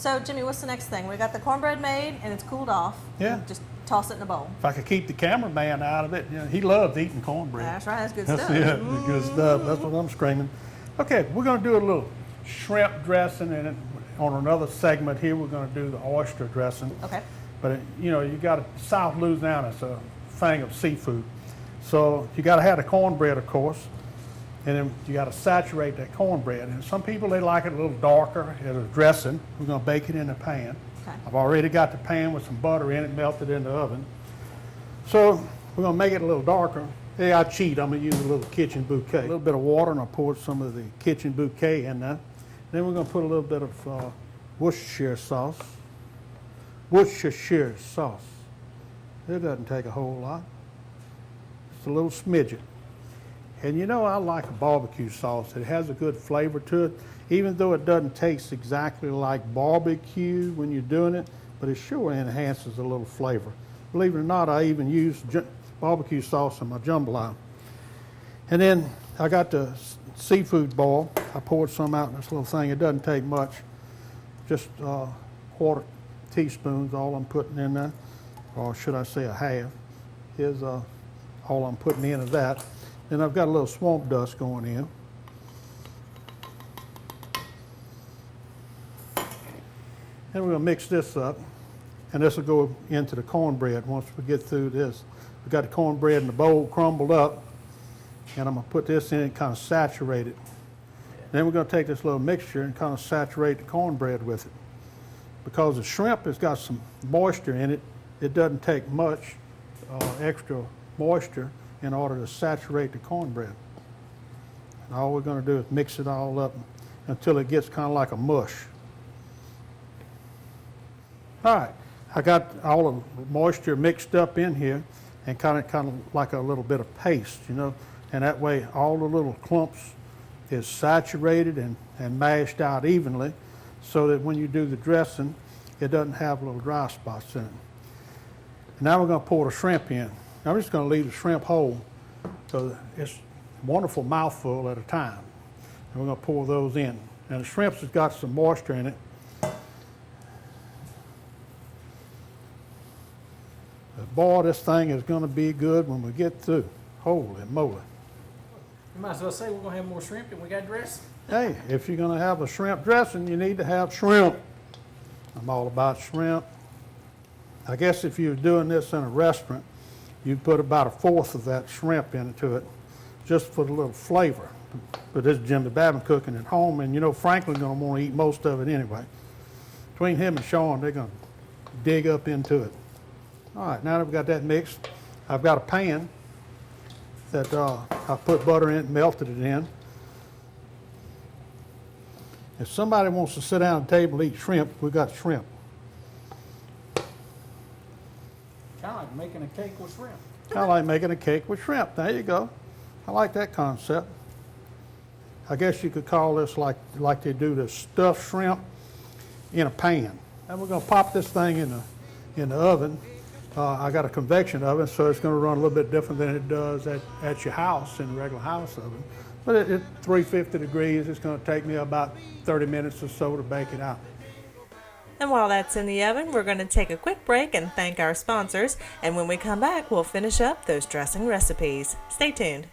So Jimmy, what's the next thing? We got the cornbread made and it's cooled off. Yeah. Just toss it in a bowl. If I could keep the cameraman out of it, you know, he loves eating cornbread. That's right, that's good That's, stuff. yeah, the good stuff. That's what I'm screaming. Okay, we're going to do a little shrimp dressing, and on another segment here, we're going to do the oyster dressing. Okay. But you know, you got South Louisiana, it's a thing of seafood. So you got to have the cornbread, of course, and then you got to saturate that cornbread. And some people, they like it a little darker as a dressing. We're going to bake it in the pan. Okay. I've already got the pan with some butter in it, melted in the oven. So we're going to make it a little darker. Hey, I cheat. I'm going to use a little kitchen bouquet. A little bit of water, and I poured some of the kitchen bouquet in there. Then we're going to put a little bit of Worcestershire sauce. Worcestershire sauce. It doesn't take a whole lot. It's a little smidget. And you know, I like a barbecue sauce. It has a good flavor to it, even though it doesn't taste exactly like barbecue when you're doing it, but it sure enhances a little flavor. Believe it or not, I even use barbecue sauce in my jambalaya. And then I got the seafood boil. I poured some out in this little thing. It doesn't take much, just quarter teaspoons, all I'm putting in there, or should I say a half, is all I'm putting in of that. Then I've got a little swamp dust going in. Then we're going to mix this up, and this will go into the cornbread once we get through this. We've got the cornbread in the bowl crumbled up, and I'm going to put this in and kind of saturate it. Then we're going to take this little mixture and kind of saturate the cornbread with it. Because the shrimp has got some moisture in it, it doesn't take much extra moisture in order to saturate the cornbread. And all we're going to do is mix it all up until it gets kind of like a mush. All right, I got all the moisture mixed up in here and kind of like a little bit of paste, you know, and that way all the little clumps is saturated and mashed out evenly so that when you do the dressing, it doesn't have little dry spots in it. And now we're going to pour the shrimp in. I'm just going to leave the shrimp whole so it's a wonderful mouthful at a time. And we're going to pour those in. And the shrimps has got some moisture in it. But boy, this thing is going to be good when we get through. Holy moly. You might as well say we're going to have more shrimp than we got dressing. Hey, if you're going to have a shrimp dressing, you need to have shrimp. I'm all about shrimp. I guess if you're doing this in a restaurant, you'd put about 1/4 of that shrimp into it just for the little flavor. But this is Jimmy Babin cooking at home, and you know Franklin's going to want to eat most of it anyway. Between him and Sean, they're going to dig up into it. All right, now that we've got that mixed, I've got a pan that I put butter in, melted it in. If somebody wants to sit down at the table and eat shrimp, we've got shrimp. Kind of like making a cake with shrimp. Kind of like making a cake with shrimp. There you go. I like that concept. I guess you could call this like they do the stuffed shrimp in a pan. And we're going to pop this thing in the oven. I got a convection oven, so it's going to run a little bit different than it does at your house in a regular house oven. But at 350 degrees, it's going to take me about 30 minutes or so to bake it out. And while that's in the oven, we're going to take a quick break and thank our sponsors. And when we come back, we'll finish up those dressing recipes. Stay tuned.